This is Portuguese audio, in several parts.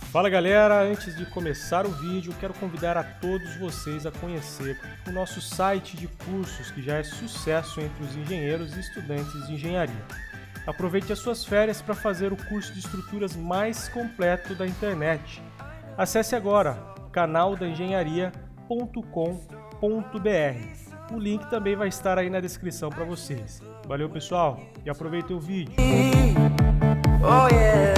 Fala galera, antes de começar o vídeo, quero convidar a todos vocês a conhecer o nosso site de cursos que já é sucesso entre os engenheiros e estudantes de engenharia. Aproveite as suas férias para fazer o curso de estruturas mais completo da internet. Acesse agora canaldaengenharia.com.br. O link também vai estar aí na descrição para vocês. Valeu pessoal e aproveitem o vídeo. Oh yeah.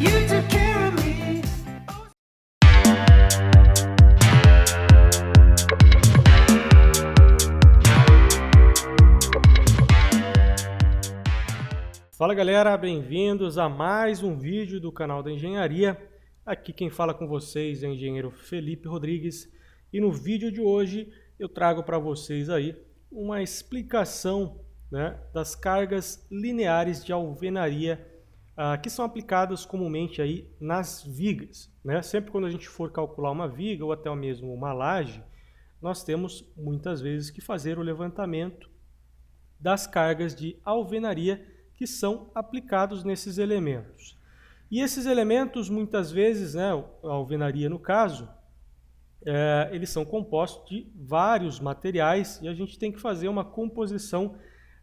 You took care of me. Fala galera, bem-vindos a mais um vídeo do canal da Engenharia. Aqui quem fala com vocês é o engenheiro Felipe Rodrigues e no vídeo de hoje eu trago para vocês aí uma explicação, das cargas lineares de alvenaria que são aplicadas comumente aí nas vigas. Sempre quando a gente for calcular uma viga ou até mesmo uma laje, nós temos muitas vezes que fazer o levantamento das cargas de alvenaria que são aplicados nesses elementos. E esses elementos, muitas vezes, a alvenaria no caso, eles são compostos de vários materiais e a gente tem que fazer uma composição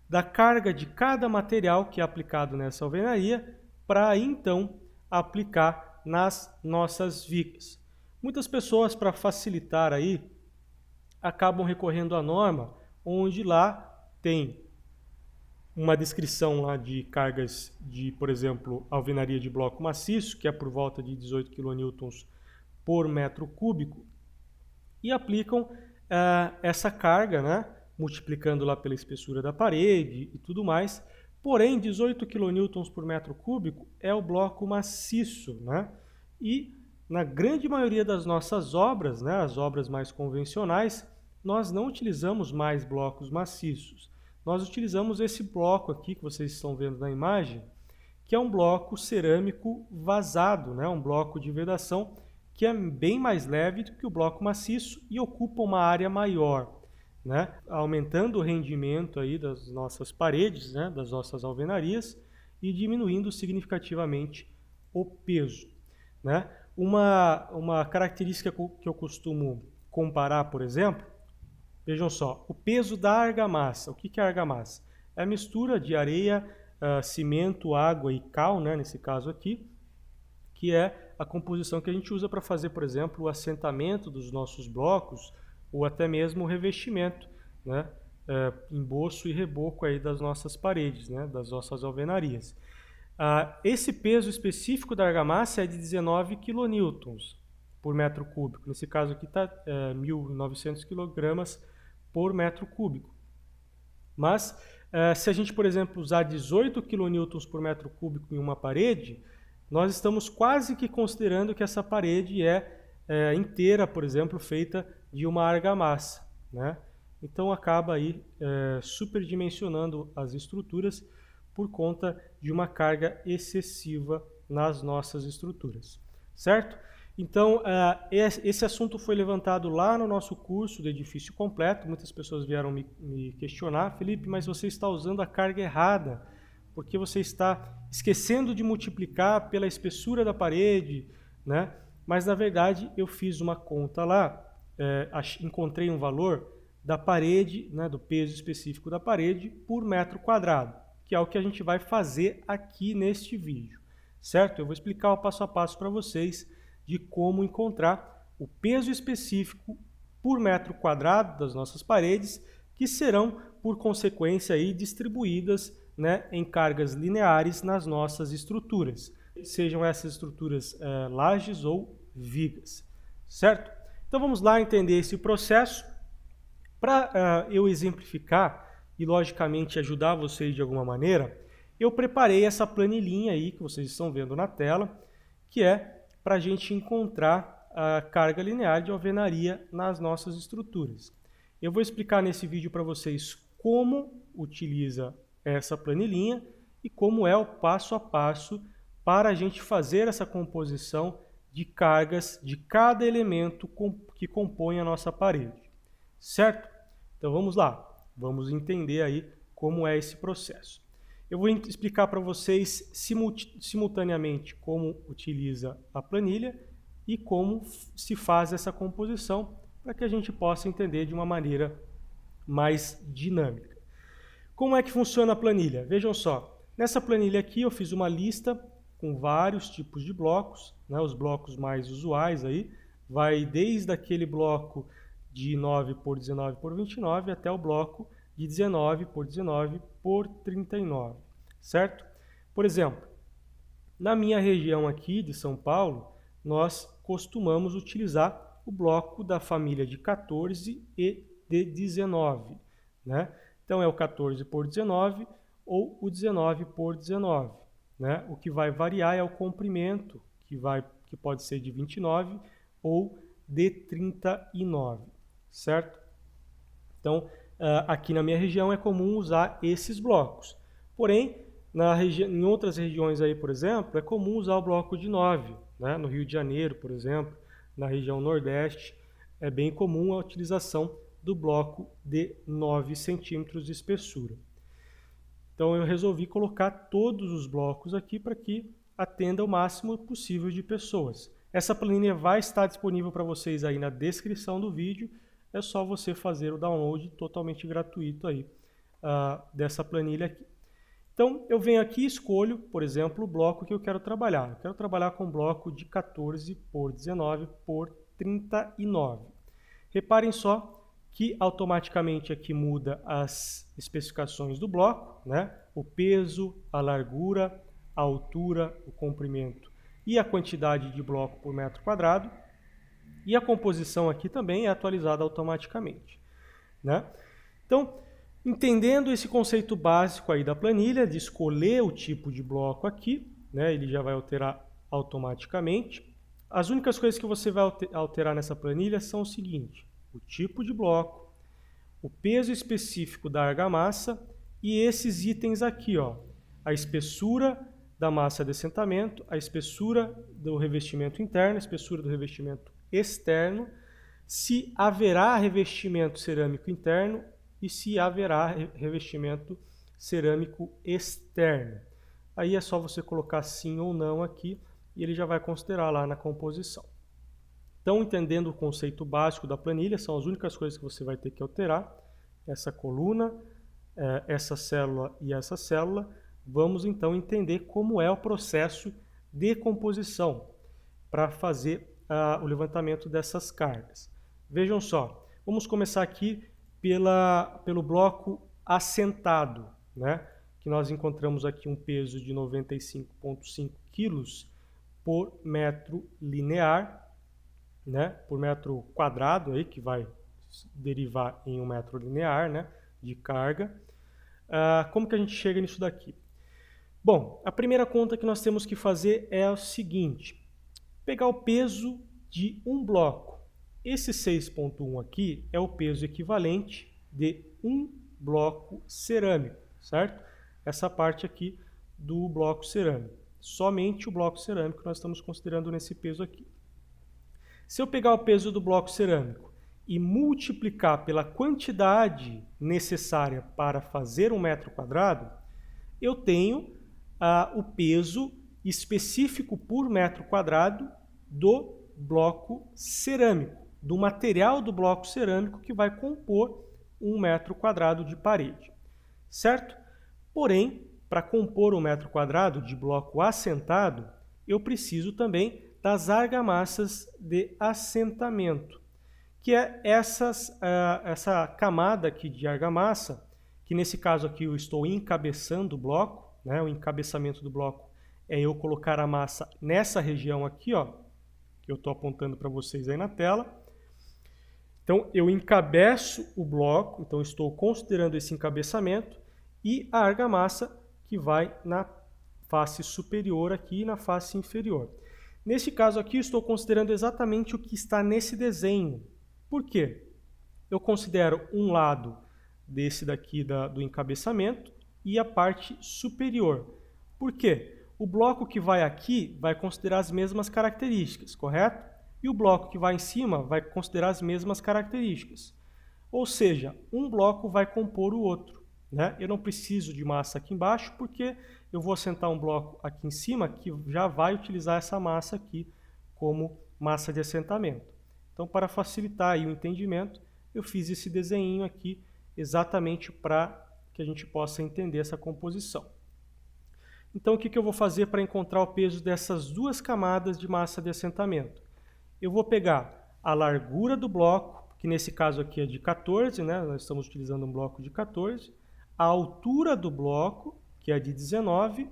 da carga de cada material que é aplicado nessa alvenaria para então aplicar nas nossas vigas. Muitas pessoas, para facilitar aí, acabam recorrendo à norma, onde lá tem uma descrição lá de cargas de, por exemplo, alvenaria de bloco maciço, que é por volta de 18 kN por metro cúbico, e aplicam essa carga, multiplicando lá pela espessura da parede e tudo mais. Porém, 18 kN por metro cúbico é o bloco maciço, E na grande maioria das nossas obras, as obras mais convencionais, nós não utilizamos mais blocos maciços. Nós utilizamos esse bloco aqui que vocês estão vendo na imagem, que é um bloco cerâmico vazado, um bloco de vedação que é bem mais leve do que o bloco maciço e ocupa uma área maior, aumentando o rendimento aí das nossas paredes, das nossas alvenarias e diminuindo significativamente o peso. Uma característica que eu costumo comparar, por exemplo, vejam só, o peso da argamassa. O que é a argamassa? É a mistura de areia, cimento, água e cal, nesse caso aqui, que é a composição que a gente usa para fazer, por exemplo, o assentamento dos nossos blocos ou até mesmo o revestimento, emboço e reboco aí das nossas paredes, das nossas alvenarias. Esse peso específico da argamassa é de 19 kN por metro cúbico. Nesse caso aqui está 1.900 kg por metro cúbico. Mas se a gente, por exemplo, usar 18 kN por metro cúbico em uma parede, nós estamos quase que considerando que essa parede é inteira, por exemplo, feita de uma argamassa, Então acaba aí superdimensionando as estruturas por conta de uma carga excessiva nas nossas estruturas, certo? Então esse assunto foi levantado lá no nosso curso do edifício completo. Muitas pessoas vieram me questionar: Felipe, mas você está usando a carga errada, porque você está esquecendo de multiplicar pela espessura da parede, Mas na verdade eu fiz uma conta lá, encontrei um valor da parede, do peso específico da parede por metro quadrado, que é o que a gente vai fazer aqui neste vídeo, certo? Eu vou explicar o passo a passo para vocês de como encontrar o peso específico por metro quadrado das nossas paredes, que serão, por consequência, aí, distribuídas em cargas lineares nas nossas estruturas, sejam essas estruturas lajes ou vigas, certo? Então vamos lá entender esse processo. Para eu exemplificar e logicamente ajudar vocês de alguma maneira, eu preparei essa planilhinha aí que vocês estão vendo na tela, que é para a gente encontrar a carga linear de alvenaria nas nossas estruturas. Eu vou explicar nesse vídeo para vocês como utiliza essa planilhinha e como é o passo a passo para a gente fazer essa composição de cargas de cada elemento que compõe a nossa parede, certo? Então vamos lá, vamos entender aí como é esse processo. Eu vou explicar para vocês simultaneamente como utiliza a planilha e como se faz essa composição para que a gente possa entender de uma maneira mais dinâmica. Como é que funciona a planilha? Vejam só, nessa planilha aqui eu fiz uma lista com vários tipos de blocos, né, os blocos mais usuais aí, vai desde aquele bloco de 9 por 19 por 29 até o bloco de 19 por 19 por 39, certo? Por exemplo, na minha região aqui de São Paulo, nós costumamos utilizar o bloco da família de 14 e de 19, né? Então é o 14 por 19 ou o 19 por 19, né? O que vai variar é o comprimento, que pode ser de 29 ou de 39, certo? Então, aqui na minha região é comum usar esses blocos. Porém, em outras regiões aí, por exemplo, é comum usar o bloco de 9, né? No Rio de Janeiro, por exemplo, na região Nordeste, é bem comum a utilização do bloco de 9 centímetros de espessura. Então eu resolvi colocar todos os blocos aqui para que atenda o máximo possível de pessoas. Essa planilha vai estar disponível para vocês aí na descrição do vídeo, é só você fazer o download totalmente gratuito aí dessa planilha aqui. Então eu venho aqui e escolho, por exemplo, o bloco que eu quero trabalhar. Eu quero trabalhar com o bloco de 14 por 19 por 39. Reparem só que automaticamente aqui muda as especificações do bloco, né? O peso, a largura, a altura, o comprimento e a quantidade de bloco por metro quadrado. E a composição aqui também é atualizada automaticamente, né? Então, entendendo esse conceito básico aí da planilha, de escolher o tipo de bloco aqui, né? Ele já vai alterar automaticamente. As únicas coisas que você vai alterar nessa planilha são o seguinte: o tipo de bloco, o peso específico da argamassa e esses itens aqui, ó, a espessura da massa de assentamento, a espessura do revestimento interno, a espessura do revestimento externo, se haverá revestimento cerâmico interno e se haverá revestimento cerâmico externo. Aí é só você colocar sim ou não aqui e ele já vai considerar lá na composição. Então, entendendo o conceito básico da planilha, são as únicas coisas que você vai ter que alterar. Essa coluna, essa célula e essa célula. Vamos então entender como é o processo de composição para fazer o levantamento dessas cargas. Vejam só, vamos começar aqui pelo bloco assentado, né? Que nós encontramos aqui um peso de 95,5 kg por metro linear, né, por metro quadrado, aí, que vai derivar em 1 metro linear, né, de carga. Como que a gente chega nisso daqui? Bom, a primeira conta que nós temos que fazer é o seguinte: pegar o peso de um bloco. Esse 6,1 aqui é o peso equivalente de um bloco cerâmico, certo? Essa parte aqui do bloco cerâmico. Somente o bloco cerâmico nós estamos considerando nesse peso aqui. Se eu pegar o peso do bloco cerâmico e multiplicar pela quantidade necessária para fazer 1 metro quadrado, eu tenho o peso específico por metro quadrado do bloco cerâmico, do material do bloco cerâmico que vai compor 1 metro quadrado de parede, certo? Porém, para compor 1 metro quadrado de bloco assentado, eu preciso também das argamassas de assentamento, que é essa camada aqui de argamassa, que nesse caso aqui eu estou encabeçando o bloco, né? O encabeçamento do bloco é eu colocar a massa nessa região aqui, ó, que eu estou apontando para vocês aí na tela. Então eu encabeço o bloco, então estou considerando esse encabeçamento e a argamassa que vai na face superior aqui e na face inferior. Neste caso aqui, eu estou considerando exatamente o que está nesse desenho. Por quê? Eu considero um lado desse daqui do encabeçamento e a parte superior. Por quê? O bloco que vai aqui vai considerar as mesmas características, correto? E o bloco que vai em cima vai considerar as mesmas características. Ou seja, um bloco vai compor o outro, né? Eu não preciso de massa aqui embaixo porque eu vou assentar um bloco aqui em cima que já vai utilizar essa massa aqui como massa de assentamento. Então, para facilitar aí o entendimento, eu fiz esse desenho aqui exatamente para que a gente possa entender essa composição. Então, o que eu vou fazer para encontrar o peso dessas duas camadas de massa de assentamento? Eu vou pegar a largura do bloco, que nesse caso aqui é de 14, né? Nós estamos utilizando um bloco de 14, a altura do bloco, que é de 19,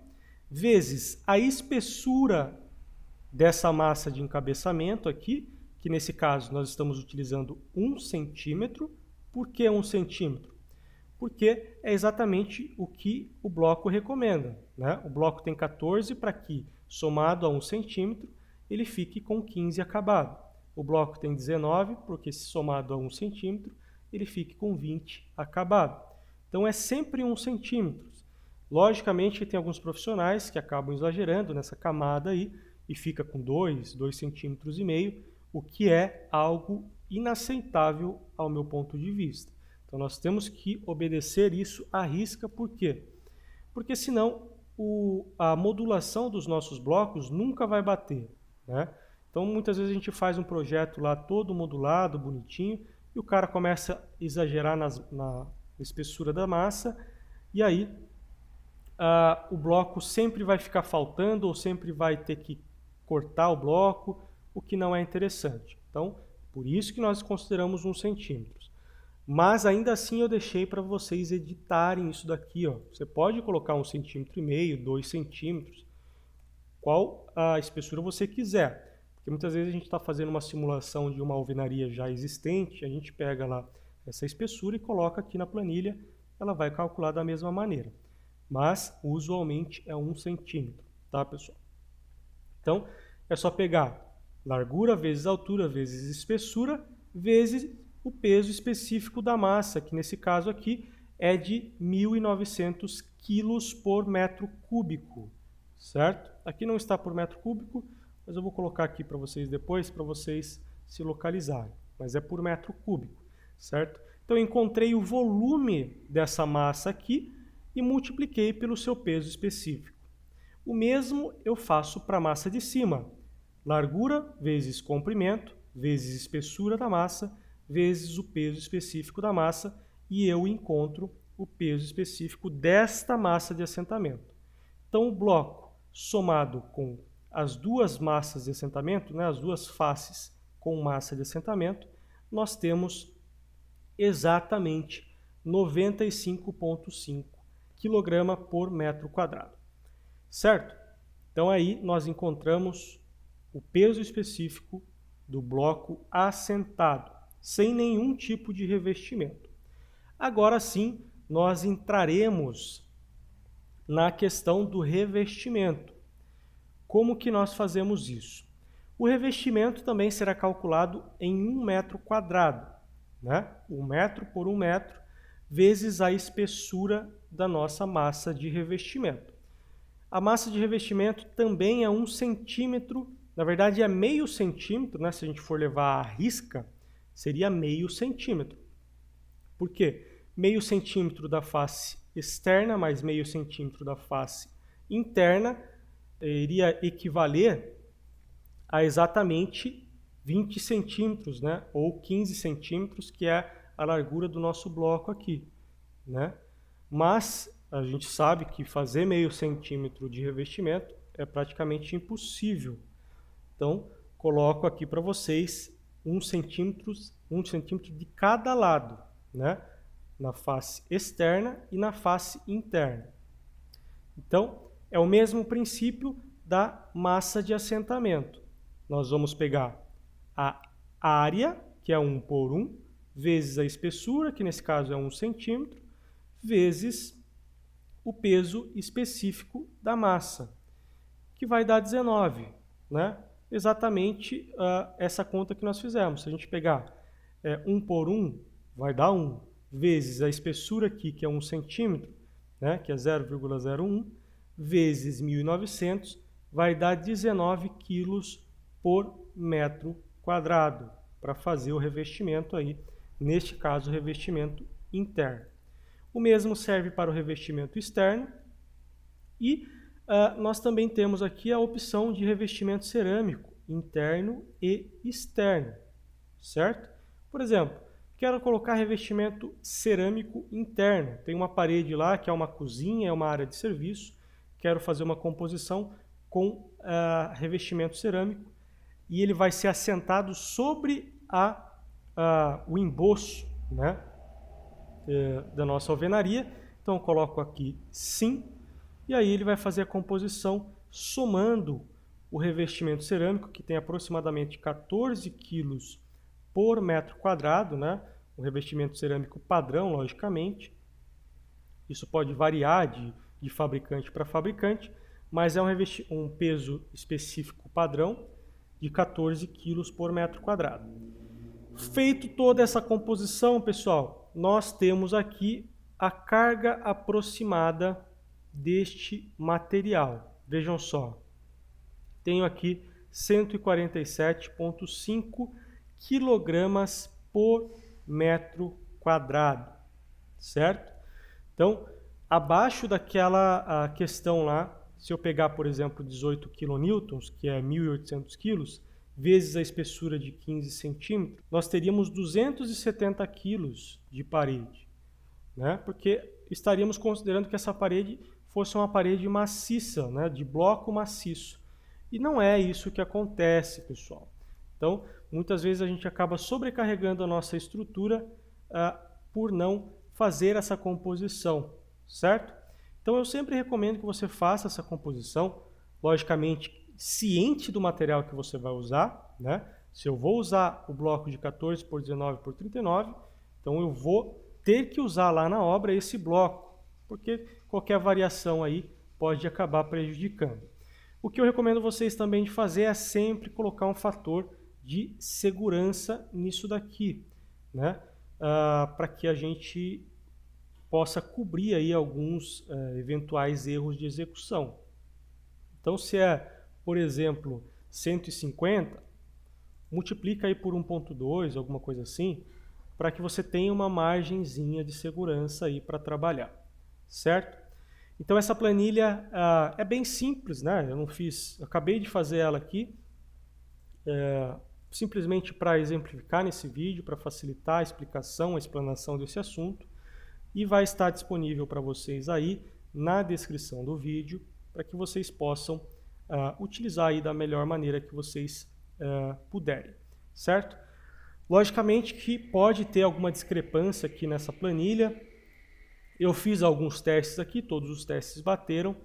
vezes a espessura dessa massa de encabeçamento aqui, que nesse caso nós estamos utilizando 1 centímetro. Por que 1 centímetro? Porque é exatamente o que o bloco recomenda, né? O bloco tem 14 para que, somado a 1 centímetro, ele fique com 15 acabado. O bloco tem 19, porque se somado a 1 centímetro, ele fique com 20 acabado. Então é sempre 1 centímetro. Logicamente, tem alguns profissionais que acabam exagerando nessa camada aí e fica com 2 centímetros e meio, o que é algo inaceitável ao meu ponto de vista. Então nós temos que obedecer isso à risca, por quê? Porque senão a modulação dos nossos blocos nunca vai bater, né? Então muitas vezes a gente faz um projeto lá todo modulado, bonitinho, e o cara começa a exagerar na espessura da massa, e aí o bloco sempre vai ficar faltando, ou sempre vai ter que cortar o bloco, o que não é interessante. Então, por isso que nós consideramos 1 centímetro. Mas ainda assim eu deixei para vocês editarem isso daqui, ó. Você pode colocar 1,5 centímetros, 2 centímetros, qual a espessura você quiser. Porque muitas vezes a gente está fazendo uma simulação de uma alvenaria já existente, a gente pega lá essa espessura e coloca aqui na planilha, ela vai calcular da mesma maneira. Mas usualmente é 1 centímetro, tá, pessoal? Então é só pegar largura vezes altura vezes espessura vezes o peso específico da massa, que nesse caso aqui é de 1.900 quilos por metro cúbico, certo? Aqui não está por metro cúbico, mas eu vou colocar aqui para vocês depois, para vocês se localizarem, mas é por metro cúbico, certo? Então eu encontrei o volume dessa massa aqui e multipliquei pelo seu peso específico. O mesmo eu faço para a massa de cima, largura vezes comprimento, vezes espessura da massa, vezes o peso específico da massa, e eu encontro o peso específico desta massa de assentamento. Então, o bloco somado com as duas massas de assentamento, né, as duas faces com massa de assentamento, nós temos exatamente 95,5 kg por metro quadrado. Certo? Então, aí nós encontramos o peso específico do bloco assentado, sem nenhum tipo de revestimento. Agora sim, nós entraremos na questão do revestimento. Como que nós fazemos isso? O revestimento também será calculado em 1 metro quadrado, né? 1 metro por 1 metro, vezes a espessura da nossa massa de revestimento. A massa de revestimento também é 1 centímetro, na verdade é meio centímetro, né? Se a gente for levar a risca, seria meio centímetro. Por quê? Meio centímetro da face externa mais meio centímetro da face interna iria equivaler a exatamente 20 centímetros, né? Ou 15 centímetros, que é a largura do nosso bloco aqui, né? Mas a gente sabe que fazer meio centímetro de revestimento é praticamente impossível. Então, coloco aqui para vocês 1 centímetro de cada lado, né? Na face externa e na face interna. Então, é o mesmo princípio da massa de assentamento. Nós vamos pegar a área, que é 1 por 1, vezes a espessura, que nesse caso é 1 centímetro, vezes o peso específico da massa, que vai dar 19, né? Exatamente essa conta que nós fizemos. Se a gente pegar 1 por 1, vai dar 1, vezes a espessura aqui, que é 1 centímetro, né? Que é 0,01, vezes 1.900, vai dar 19 quilos por metro quadrado, para fazer o revestimento aí, neste caso, o revestimento interno. O mesmo serve para o revestimento externo e nós também temos aqui a opção de revestimento cerâmico interno e externo, certo? Por exemplo, quero colocar revestimento cerâmico interno. Tem uma parede lá que é uma cozinha, é uma área de serviço. Quero fazer uma composição com revestimento cerâmico e ele vai ser assentado sobre o emboço, né, da nossa alvenaria. Então eu coloco aqui sim, e aí ele vai fazer a composição somando o revestimento cerâmico, que tem aproximadamente 14 quilos por metro quadrado, né? Um revestimento cerâmico padrão, logicamente. Isso pode variar de fabricante para fabricante, mas é um peso específico padrão de 14 quilos por metro quadrado. Feito toda essa composição, pessoal, nós temos aqui a carga aproximada deste material. Vejam só, tenho aqui 147,5 quilogramas por metro quadrado, certo? Então, abaixo daquela questão lá, se eu pegar, por exemplo, 18 kilonewtons, que é 1.800 quilos, vezes a espessura de 15 centímetros, nós teríamos 270 quilos de parede, né? Porque estaríamos considerando que essa parede fosse uma parede maciça, né? De bloco maciço. E não é isso que acontece, pessoal. Então, muitas vezes a gente acaba sobrecarregando a nossa estrutura por não fazer essa composição, certo? Então, eu sempre recomendo que você faça essa composição, logicamente, ciente do material que você vai usar, né? Se eu vou usar o bloco de 14 por 19 por 39, então eu vou ter que usar lá na obra esse bloco, porque qualquer variação aí pode acabar prejudicando. O que eu recomendo vocês também de fazer é sempre colocar um fator de segurança nisso daqui, né? Para que a gente possa cobrir aí alguns eventuais erros de execução. Então, se é, por exemplo, 150, multiplica aí por 1.2, alguma coisa assim, para que você tenha uma margenzinha de segurança aí para trabalhar, certo? Então essa planilha é bem simples, né? Eu acabei de fazer ela aqui, simplesmente para exemplificar nesse vídeo, para facilitar a explicação, a explanação desse assunto, e vai estar disponível para vocês aí na descrição do vídeo, para que vocês possam utilizar aí da melhor maneira que vocês puderem, certo? Logicamente que pode ter alguma discrepância aqui nessa planilha. Eu fiz alguns testes aqui, todos os testes bateram,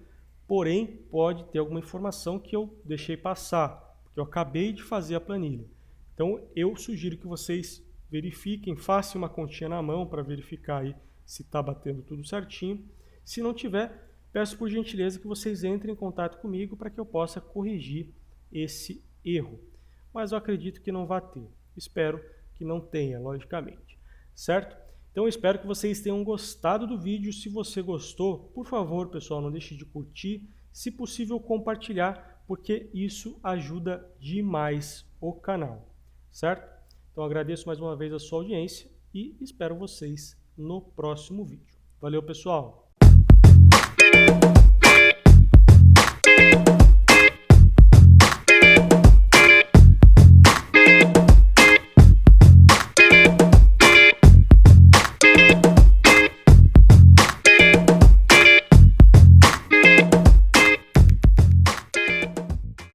porém pode ter alguma informação que eu deixei passar, porque eu acabei de fazer a planilha. Então eu sugiro que vocês verifiquem, façam uma continha na mão para verificar aí se está batendo tudo certinho. Se não tiver, peço por gentileza que vocês entrem em contato comigo para que eu possa corrigir esse erro. Mas eu acredito que não vai ter. Espero que não tenha, logicamente. Certo? Então eu espero que vocês tenham gostado do vídeo. Se você gostou, por favor, pessoal, não deixe de curtir. Se possível, compartilhar, porque isso ajuda demais o canal. Certo? Então agradeço mais uma vez a sua audiência e espero vocês no próximo vídeo. Valeu, pessoal!